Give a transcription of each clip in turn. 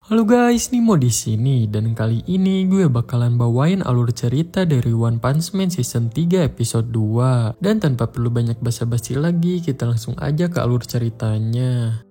Halo guys, Nimo di sini dan kali ini gue bakalan bawain alur cerita dari One Punch Man season 3 episode 2. Dan tanpa perlu banyak basa-basi lagi, kita langsung aja ke alur ceritanya.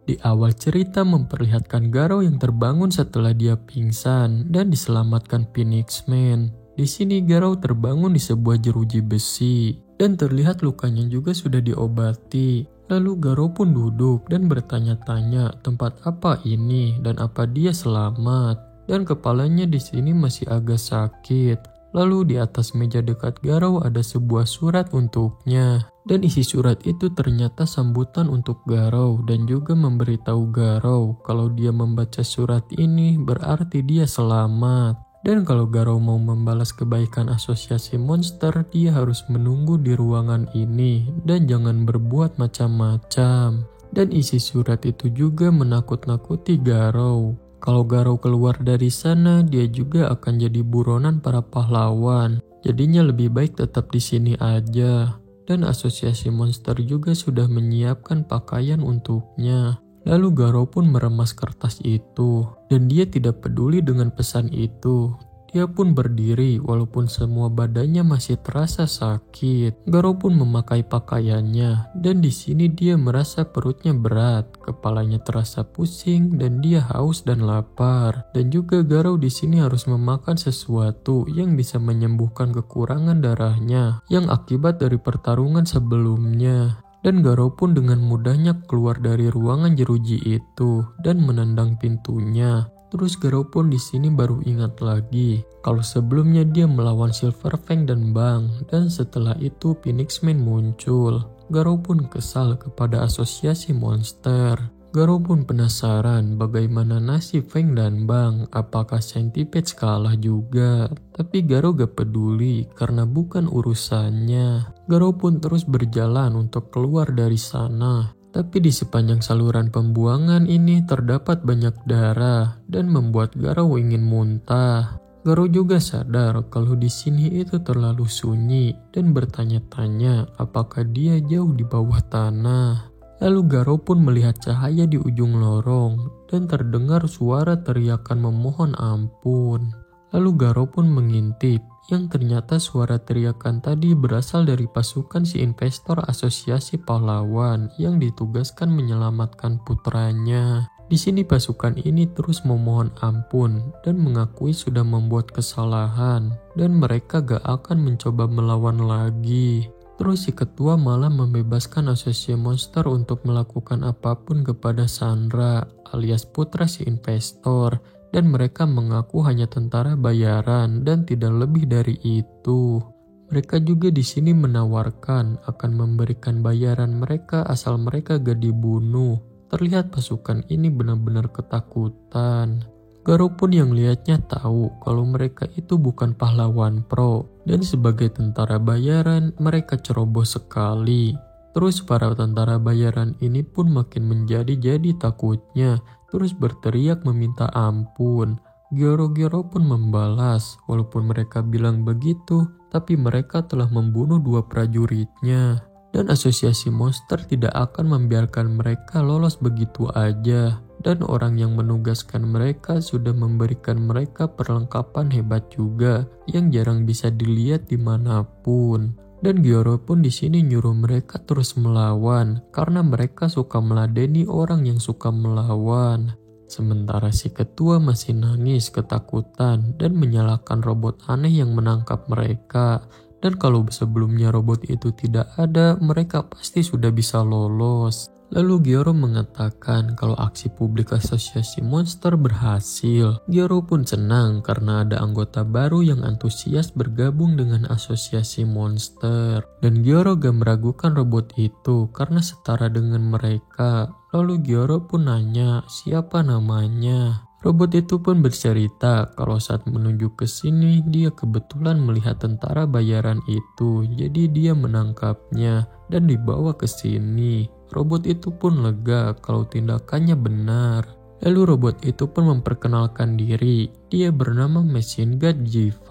Di awal cerita memperlihatkan Garou yang terbangun setelah dia pingsan dan diselamatkan Phoenix Man. Di sini Garou terbangun di sebuah jeruji besi dan terlihat lukanya juga sudah diobati. Lalu Garou pun duduk dan bertanya-tanya tempat apa ini dan apa dia selamat. Dan kepalanya di sini masih agak sakit. Lalu di atas meja dekat Garou ada sebuah surat untuknya. Dan isi surat itu ternyata sambutan untuk Garou dan juga memberitahu Garou kalau dia membaca surat ini berarti dia selamat. Dan kalau Garou mau membalas kebaikan asosiasi monster, dia harus menunggu di ruangan ini dan jangan berbuat macam-macam. Dan isi surat itu juga menakut-nakuti Garou. Kalau Garou keluar dari sana, dia juga akan jadi buronan para pahlawan. Jadinya lebih baik tetap di sini aja. Dan asosiasi monster juga sudah menyiapkan pakaian untuknya. Lalu Garou pun meremas kertas itu, dan dia tidak peduli dengan pesan itu. Dia pun berdiri walaupun semua badannya masih terasa sakit. Garou pun memakai pakaiannya, dan di sini dia merasa perutnya berat, kepalanya terasa pusing, dan dia haus dan lapar. Dan juga Garou di sini harus memakan sesuatu yang bisa menyembuhkan kekurangan darahnya yang akibat dari pertarungan sebelumnya. Dan Garou pun dengan mudahnya keluar dari ruangan jeruji itu dan menendang pintunya. Terus Garou pun di sini baru ingat lagi kalau sebelumnya dia melawan Silver Fang dan Bang, dan setelah itu Phoenix Man muncul. Garou pun kesal kepada asosiasi monster. Garou pun penasaran bagaimana nasib Fang dan Bang, apakah Centipede kalah juga. Tapi Garou gak peduli karena bukan urusannya. Garou pun terus berjalan untuk keluar dari sana. Tapi di sepanjang saluran pembuangan ini terdapat banyak darah dan membuat Garou ingin muntah. Garou juga sadar kalau di sini itu terlalu sunyi dan bertanya-tanya apakah dia jauh di bawah tanah. Lalu Garou pun melihat cahaya di ujung lorong dan terdengar suara teriakan memohon ampun. Lalu Garou pun mengintip yang ternyata suara teriakan tadi berasal dari pasukan si investor asosiasi pahlawan yang ditugaskan menyelamatkan putranya. Di sini pasukan ini terus memohon ampun dan mengakui sudah membuat kesalahan dan mereka gak akan mencoba melawan lagi. Terus si ketua malah membebaskan asosiasi monster untuk melakukan apapun kepada Sandra alias putra si investor. Dan mereka mengaku hanya tentara bayaran dan tidak lebih dari itu. Mereka juga di sini menawarkan akan memberikan bayaran mereka asal mereka gak dibunuh. Terlihat pasukan ini benar-benar ketakutan. Garou pun yang lihatnya tahu kalau mereka itu bukan pahlawan pro. Dan sebagai tentara bayaran mereka ceroboh sekali. Terus para tentara bayaran ini pun makin menjadi-jadi takutnya. Terus berteriak meminta ampun. Gyoro-Gyoro pun membalas, walaupun mereka bilang begitu, tapi mereka telah membunuh 2 prajuritnya. Dan asosiasi monster tidak akan membiarkan mereka lolos begitu aja. Dan orang yang menugaskan mereka sudah memberikan mereka perlengkapan hebat juga, yang jarang bisa dilihat dimanapun. Dan Gyoro pun di sini nyuruh mereka terus melawan karena mereka suka meladeni orang yang suka melawan. Sementara si ketua masih nangis ketakutan dan menyalahkan robot aneh yang menangkap mereka. Dan kalau sebelumnya robot itu tidak ada, mereka pasti sudah bisa lolos. Lalu Gyoro mengatakan kalau aksi publik asosiasi monster berhasil. Gyoro pun senang karena ada anggota baru yang antusias bergabung dengan asosiasi monster. Dan Gyoro gak meragukan robot itu karena setara dengan mereka. Lalu Gyoro pun nanya siapa namanya. Robot itu pun bercerita kalau saat menuju ke sini dia kebetulan melihat tentara bayaran itu. Jadi dia menangkapnya dan dibawa ke sini. Robot itu pun lega kalau tindakannya benar. Lalu robot itu pun memperkenalkan diri. Dia bernama Machine God G5.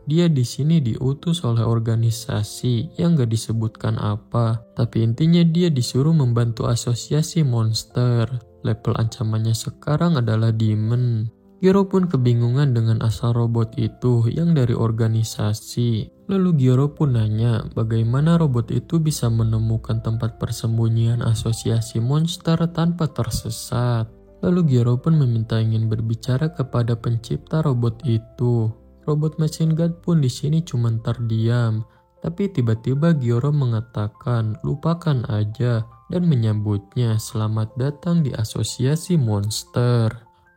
Dia di sini diutus oleh organisasi yang gak disebutkan apa. Tapi intinya dia disuruh membantu asosiasi monster. level ancamannya sekarang adalah Demon. Gyoro pun kebingungan dengan asal robot itu yang dari organisasi. Lalu Gyoro pun nanya bagaimana robot itu bisa menemukan tempat persembunyian asosiasi monster tanpa tersesat. Lalu Gyoro pun meminta ingin berbicara kepada pencipta robot itu. Robot Machine God pun di sini cuma terdiam. Tapi tiba-tiba Gyoro mengatakan lupakan aja dan menyambutnya selamat datang di asosiasi monster.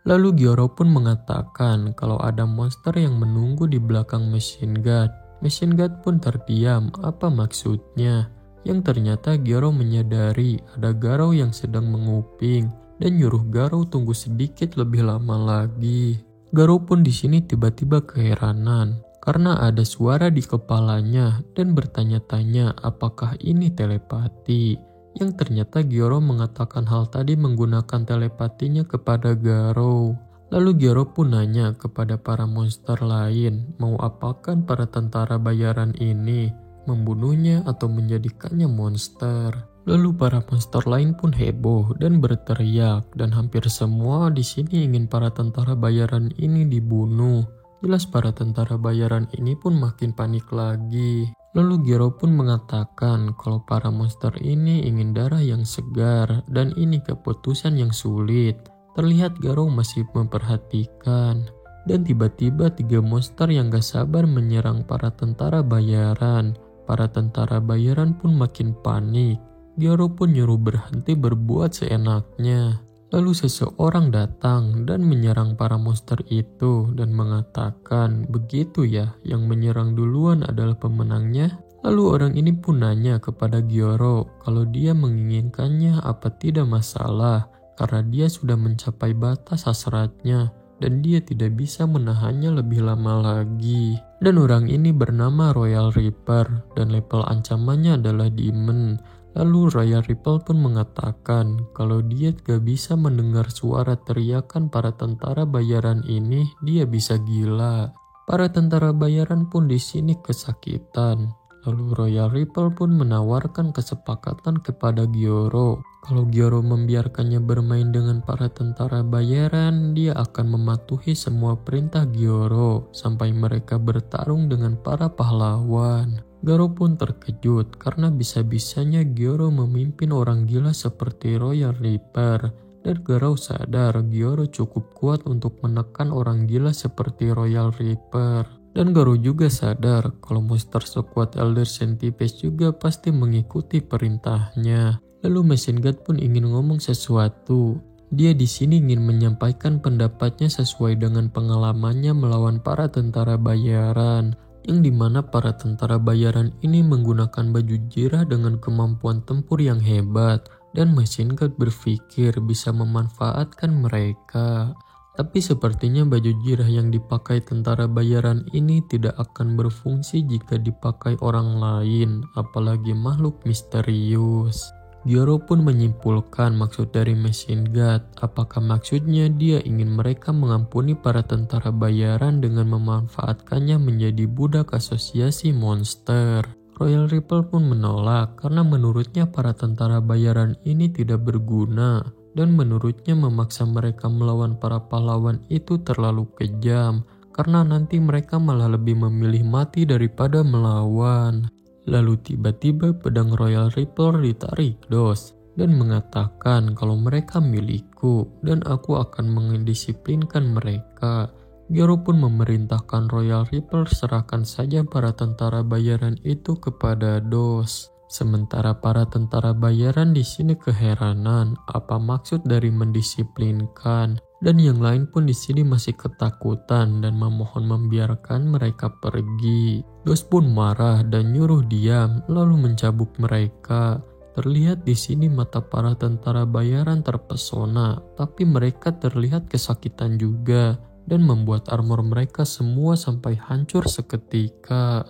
Lalu Gyoro pun mengatakan kalau ada monster yang menunggu di belakang Machine God. Machine God pun terdiam, apa maksudnya? Yang ternyata Gyoro menyadari ada Garou yang sedang menguping dan nyuruh Garou tunggu sedikit lebih lama lagi. Garou pun di sini tiba-tiba keheranan karena ada suara di kepalanya dan bertanya-tanya apakah ini telepati. Yang ternyata Gyoro mengatakan hal tadi menggunakan telepatinya kepada Garou. Lalu Gyoro pun nanya kepada para monster lain, mau apakan para tentara bayaran ini, membunuhnya atau menjadikannya monster. Lalu para monster lain pun heboh dan berteriak dan hampir semua di sini ingin para tentara bayaran ini dibunuh. Jelas para tentara bayaran ini pun makin panik lagi. Lalu Gyoro pun mengatakan kalau para monster ini ingin darah yang segar dan ini keputusan yang sulit. Terlihat Garou masih memperhatikan. Dan tiba-tiba 3 monster yang gak sabar menyerang para tentara bayaran. Para tentara bayaran pun makin panik. Gyoro pun nyuruh berhenti berbuat seenaknya. Lalu seseorang datang dan menyerang para monster itu dan mengatakan, begitu ya, yang menyerang duluan adalah pemenangnya. Lalu orang ini pun nanya kepada Gyoro kalau dia menginginkannya apa tidak masalah karena dia sudah mencapai batas hasratnya dan dia tidak bisa menahannya lebih lama lagi. Dan orang ini bernama Royal Reaper dan level ancamannya adalah Demon. Lalu Royal Reaper pun mengatakan kalau dia gak bisa mendengar suara teriakan para tentara bayaran ini, dia bisa gila. Para tentara bayaran pun di sini kesakitan. Lalu Royal Reaper pun menawarkan kesepakatan kepada Gyoro. Kalau Gyoro membiarkannya bermain dengan para tentara bayaran, dia akan mematuhi semua perintah Gyoro sampai mereka bertarung dengan para pahlawan. Garou pun terkejut karena bisa-bisanya Gyoro memimpin orang gila seperti Royal Reaper. Dan Garou sadar Gyoro cukup kuat untuk menekan orang gila seperti Royal Reaper. Dan Garou juga sadar kalau monster sekuat Elder Centipede juga pasti mengikuti perintahnya. Lalu Machine God pun ingin ngomong sesuatu. Dia di sini ingin menyampaikan pendapatnya sesuai dengan pengalamannya melawan para tentara bayaran. Yang dimana para tentara bayaran ini menggunakan baju jirah dengan kemampuan tempur yang hebat dan Machine God berpikir bisa memanfaatkan mereka. Tapi sepertinya baju jirah yang dipakai tentara bayaran ini tidak akan berfungsi jika dipakai orang lain, apalagi makhluk misterius. Gyoro pun menyimpulkan maksud dari Machine God. Apakah maksudnya dia ingin mereka mengampuni para tentara bayaran dengan memanfaatkannya menjadi budak asosiasi monster? Royal Reaper pun menolak karena menurutnya para tentara bayaran ini tidak berguna dan menurutnya memaksa mereka melawan para pahlawan itu terlalu kejam karena nanti mereka malah lebih memilih mati daripada melawan. Lalu tiba-tiba pedang Royal Reaper ditarik dos dan mengatakan kalau mereka milikku dan aku akan mendisiplinkan mereka. Gyoro pun memerintahkan Royal Reaper serahkan saja para tentara bayaran itu kepada dos. Sementara para tentara bayaran di sini keheranan apa maksud dari mendisiplinkan. Dan yang lain pun di sini masih ketakutan dan memohon membiarkan mereka pergi. Dos pun marah dan nyuruh diam lalu mencabuk mereka. Terlihat di sini mata para tentara bayaran terpesona, tapi mereka terlihat kesakitan juga dan membuat armor mereka semua sampai hancur seketika.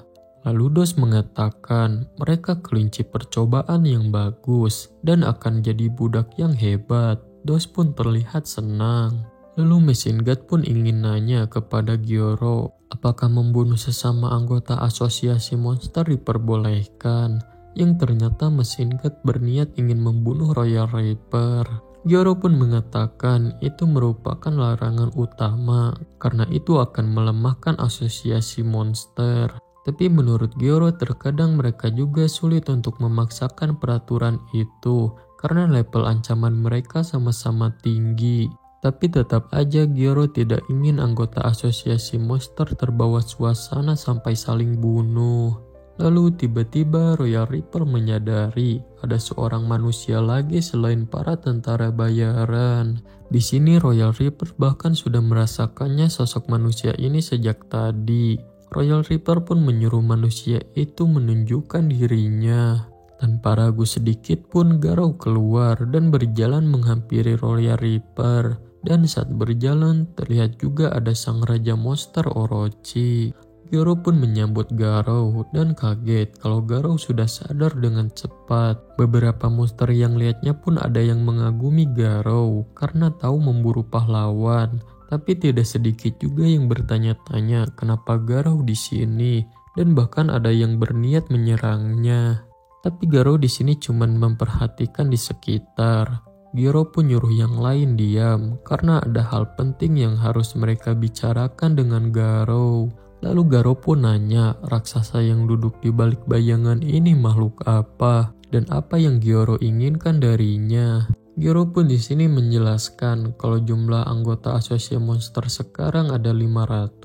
Lalu Dos mengatakan mereka kelinci percobaan yang bagus dan akan jadi budak yang hebat. Dos pun terlihat senang. Lalu Machine God pun ingin nanya kepada Gyoro, apakah membunuh sesama anggota asosiasi monster diperbolehkan? Yang ternyata Machine God berniat ingin membunuh Royal Reaper. Gyoro pun mengatakan itu merupakan larangan utama karena itu akan melemahkan asosiasi monster. Tapi menurut Gyoro terkadang mereka juga sulit untuk memaksakan peraturan itu karena level ancaman mereka sama-sama tinggi. Tapi tetap aja Gyoro tidak ingin anggota asosiasi monster terbawa suasana sampai saling bunuh. Lalu tiba-tiba Royal Reaper menyadari ada seorang manusia lagi selain para tentara bayaran. Di sini Royal Reaper bahkan sudah merasakannya sosok manusia ini sejak tadi. Royal Reaper pun menyuruh manusia itu menunjukkan dirinya. Tanpa ragu sedikit pun Garou keluar dan berjalan menghampiri Royal Reaper. Dan saat berjalan terlihat juga ada sang raja monster Orochi. Gyoro pun menyambut Garou dan kaget kalau Garou sudah sadar dengan cepat. Beberapa monster yang lihatnya pun ada yang mengagumi Garou karena tahu memburu pahlawan. Tapi tidak sedikit juga yang bertanya-tanya kenapa Garou di sini dan bahkan ada yang berniat menyerangnya. Tapi Garou di sini cuma memperhatikan di sekitar. Gyoro pun nyuruh yang lain diam karena ada hal penting yang harus mereka bicarakan dengan Garou. Lalu Garou pun nanya raksasa yang duduk di balik bayangan ini makhluk apa dan apa yang Gyoro inginkan darinya. Gyoro pun di sini menjelaskan kalau jumlah anggota asosiasi monster sekarang ada 500,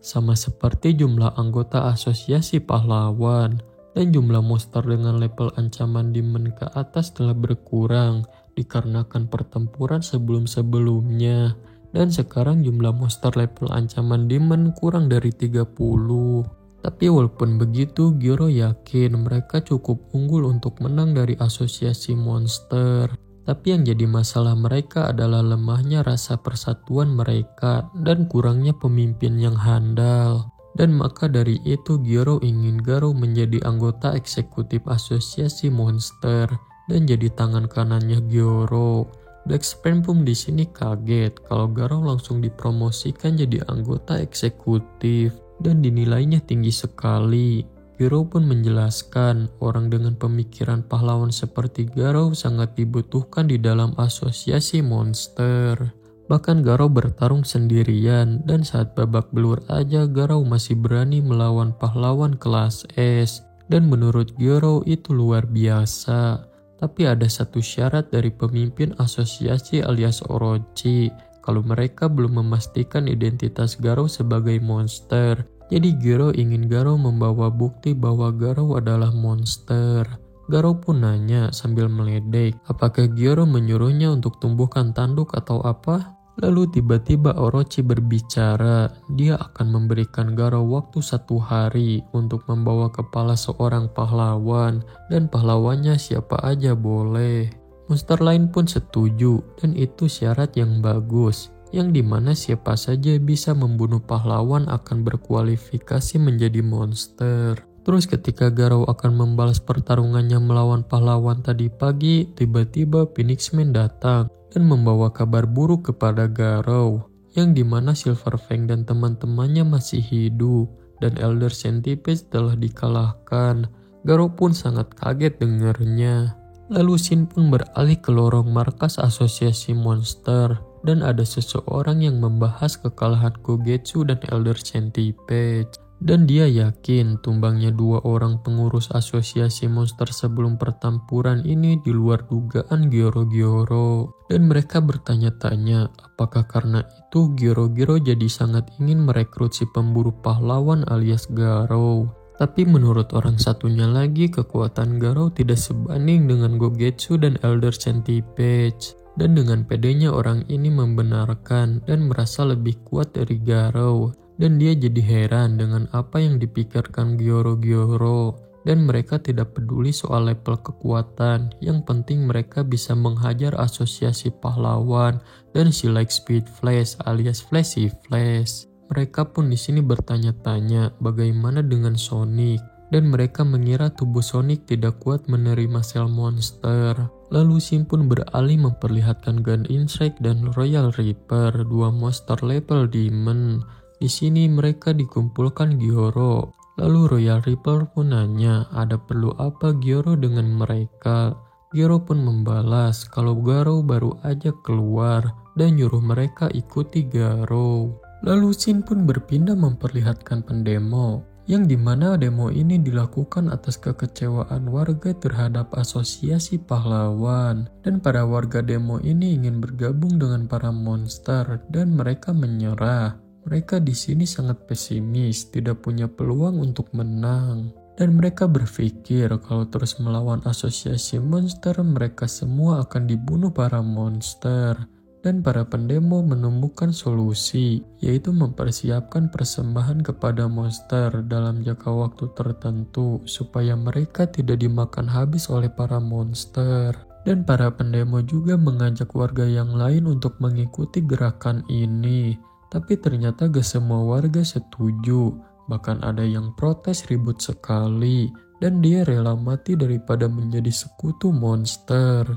sama seperti jumlah anggota asosiasi pahlawan. Dan jumlah monster dengan level ancaman demon ke atas telah berkurang dikarenakan pertempuran sebelum-sebelumnya. Dan sekarang jumlah monster level ancaman demon kurang dari 30. Tapi walaupun begitu, Gyoro yakin mereka cukup unggul untuk menang dari asosiasi monster. Tapi yang jadi masalah mereka adalah lemahnya rasa persatuan mereka dan kurangnya pemimpin yang handal. Dan maka dari itu Gyoro ingin Garou menjadi anggota eksekutif asosiasi monster dan jadi tangan kanannya Gyoro. Black Span pun di sini kaget kalau Garou langsung dipromosikan jadi anggota eksekutif dan dinilainya tinggi sekali. Gyoro pun menjelaskan orang dengan pemikiran pahlawan seperti Garou sangat dibutuhkan di dalam asosiasi monster. Bahkan Garou bertarung sendirian dan saat babak belur aja Garou masih berani melawan pahlawan kelas S. Dan menurut Gyoro itu luar biasa. Tapi ada satu syarat dari pemimpin asosiasi alias Orochi, kalau mereka belum memastikan identitas Garou sebagai monster. Jadi Gyoro ingin Garou membawa bukti bahwa Garou adalah monster. Garou pun nanya sambil meledek, apakah Gyoro menyuruhnya untuk tumbuhkan tanduk atau apa? Lalu tiba-tiba Orochi berbicara, dia akan memberikan Garou waktu 1 hari untuk membawa kepala seorang pahlawan dan pahlawannya siapa aja boleh. Monster lain pun setuju dan itu syarat yang bagus, yang dimana siapa saja bisa membunuh pahlawan akan berkualifikasi menjadi monster. Terus ketika Garou akan membalas pertarungannya melawan pahlawan tadi pagi, tiba-tiba Phoenix Man datang dan membawa kabar buruk kepada Garou, yang dimana Silver Fang dan teman-temannya masih hidup dan Elder Centipede telah dikalahkan. Garou pun sangat kaget dengarnya. Lalu Shin pun beralih ke lorong markas asosiasi monster dan ada seseorang yang membahas kekalahan Kogetsu dan Elder Centipede. Dan dia yakin tumbangnya 2 orang pengurus asosiasi monster sebelum pertempuran ini di luar dugaan Gyoro-Gyoro. Dan mereka bertanya-tanya apakah karena itu Gyoro-Gyoro jadi sangat ingin merekrut si pemburu pahlawan alias Garou. Tapi menurut orang satunya lagi kekuatan Garou tidak sebanding dengan Gogetsu dan Elder Centipede. Dan dengan pedenya orang ini membenarkan dan merasa lebih kuat dari Garou. Dan dia jadi heran dengan apa yang dipikirkan Gyoro-Gyoro. Dan mereka tidak peduli soal level kekuatan. Yang penting mereka bisa menghajar asosiasi pahlawan dan si Lightspeed Flash alias Flashy Flash. Mereka pun di sini bertanya-tanya bagaimana dengan Sonic. Dan mereka mengira tubuh Sonic tidak kuat menerima sel monster. Lalu Shin pun beralih memperlihatkan Gun Insect dan Royal Reaper, 2 monster level demon. Di sini mereka dikumpulkan Gyoro. Lalu Royal Reaper pun nanya ada perlu apa Gyoro dengan mereka. Garo pun membalas kalau Garo baru aja keluar dan nyuruh mereka ikuti Garo. Lalu Shin pun berpindah memperlihatkan pendemo, yang dimana demo ini dilakukan atas kekecewaan warga terhadap asosiasi pahlawan. Dan para warga demo ini ingin bergabung dengan para monster dan mereka menyerah. Mereka di sini sangat pesimis, tidak punya peluang untuk menang. Dan mereka berpikir kalau terus melawan asosiasi monster, mereka semua akan dibunuh para monster. Dan para pendemo menemukan solusi, yaitu mempersiapkan persembahan kepada monster dalam jangka waktu tertentu supaya mereka tidak dimakan habis oleh para monster. Dan para pendemo juga mengajak warga yang lain untuk mengikuti gerakan ini. Tapi ternyata gak semua warga setuju. Bahkan ada yang protes ribut sekali, dan dia rela mati daripada menjadi sekutu monster.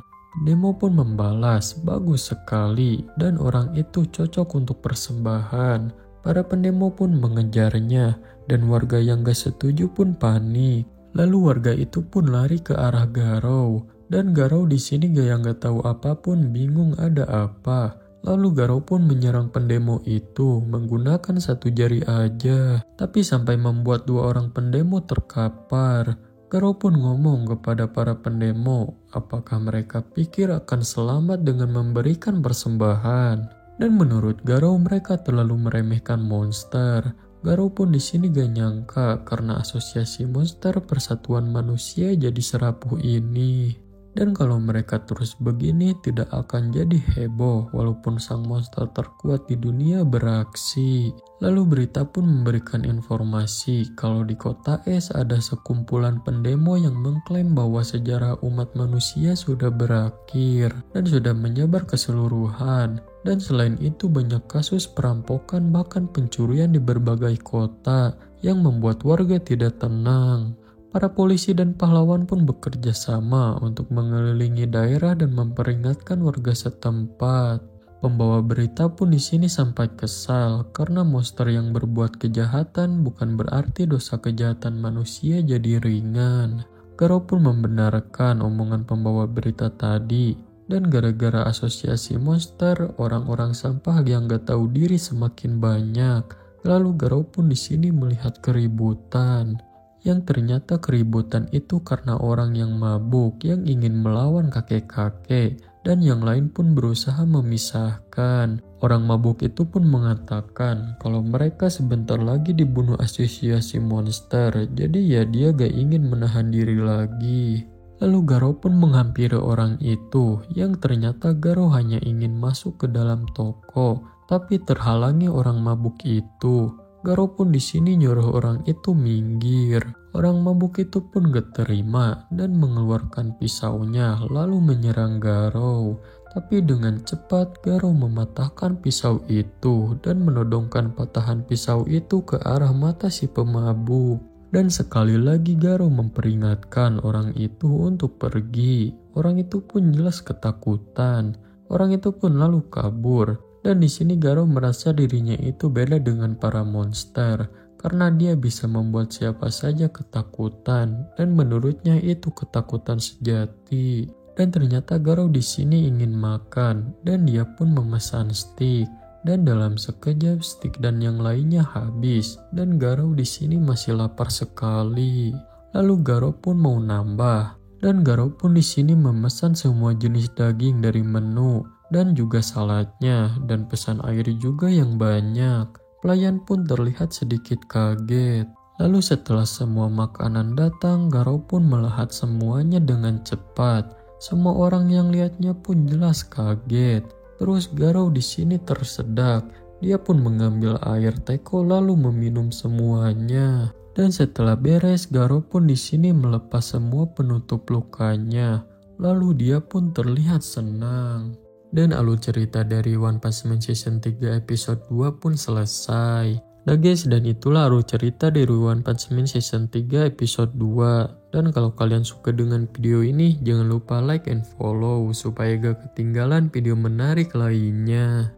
Demo pun membalas, bagus sekali, dan orang itu cocok untuk persembahan. Para pendemo pun mengejarnya, dan warga yang gak setuju pun panik. Lalu warga itu pun lari ke arah Garo, dan Garo di sini gak tahu apapun, bingung ada apa. Lalu Garo pun menyerang pendemo itu menggunakan satu jari aja. Tapi sampai membuat dua orang pendemo terkapar. Garo pun ngomong kepada para pendemo apakah mereka pikir akan selamat dengan memberikan persembahan. Dan menurut Garo mereka terlalu meremehkan monster. Garo pun di sini gak nyangka karena asosiasi monster persatuan manusia jadi serapuh ini. Dan kalau mereka terus begini tidak akan jadi heboh walaupun sang monster terkuat di dunia beraksi. Lalu berita pun memberikan informasi kalau di kota Es ada sekumpulan pendemo yang mengklaim bahwa sejarah umat manusia sudah berakhir dan sudah menyebar keseluruhan. Dan selain itu banyak kasus perampokan bahkan pencurian di berbagai kota yang membuat warga tidak tenang. Para polisi dan pahlawan pun bekerja sama untuk mengelilingi daerah dan memperingatkan warga setempat. Pembawa berita pun di sini sampai kesal karena monster yang berbuat kejahatan bukan berarti dosa kejahatan manusia jadi ringan. Garo pun membenarkan omongan pembawa berita tadi. Dan gara-gara asosiasi monster, orang-orang sampah yang gak tahu diri semakin banyak. Lalu Garo pun di sini melihat keributan. Yang ternyata keributan itu karena orang yang mabuk yang ingin melawan kakek-kakek dan yang lain pun berusaha memisahkan. Orang mabuk itu pun mengatakan kalau mereka sebentar lagi dibunuh asosiasi monster, jadi ya dia gak ingin menahan diri lagi. Lalu Garo pun menghampiri orang itu yang ternyata Garo hanya ingin masuk ke dalam toko, tapi terhalangi orang mabuk itu. Garo pun di sini nyuruh orang itu minggir. Orang mabuk itu pun gak terima dan mengeluarkan pisaunya lalu menyerang Garo. Tapi dengan cepat Garo mematahkan pisau itu dan menodongkan patahan pisau itu ke arah mata si pemabuk. Dan sekali lagi Garo memperingatkan orang itu untuk pergi. Orang itu pun jelas ketakutan. Orang itu pun lalu kabur. Dan di sini Garo merasa dirinya itu beda dengan para monster karena dia bisa membuat siapa saja ketakutan dan menurutnya itu ketakutan sejati. Dan ternyata Garo di sini ingin makan dan dia pun memesan steak dan dalam sekejap steak dan yang lainnya habis dan Garo di sini masih lapar sekali. Lalu Garo pun mau nambah dan Garo pun di sini memesan semua jenis daging dari menu. Dan juga saladnya dan pesan air juga yang banyak. Pelayan pun terlihat sedikit kaget. Lalu setelah semua makanan datang, Garo pun melahap semuanya dengan cepat. Semua orang yang lihatnya pun jelas kaget. Terus Garo di sini tersedak. Dia pun mengambil air teko lalu meminum semuanya. Dan setelah beres, Garo pun di sini melepas semua penutup lukanya. Lalu dia pun terlihat senang. Dan alur cerita dari One Punch Man Season 3 episode 2 pun selesai. Nah guys, dan itulah alur cerita dari One Punch Man Season 3 episode 2. Dan kalau kalian suka dengan video ini, jangan lupa like and follow supaya gak ketinggalan video menarik lainnya.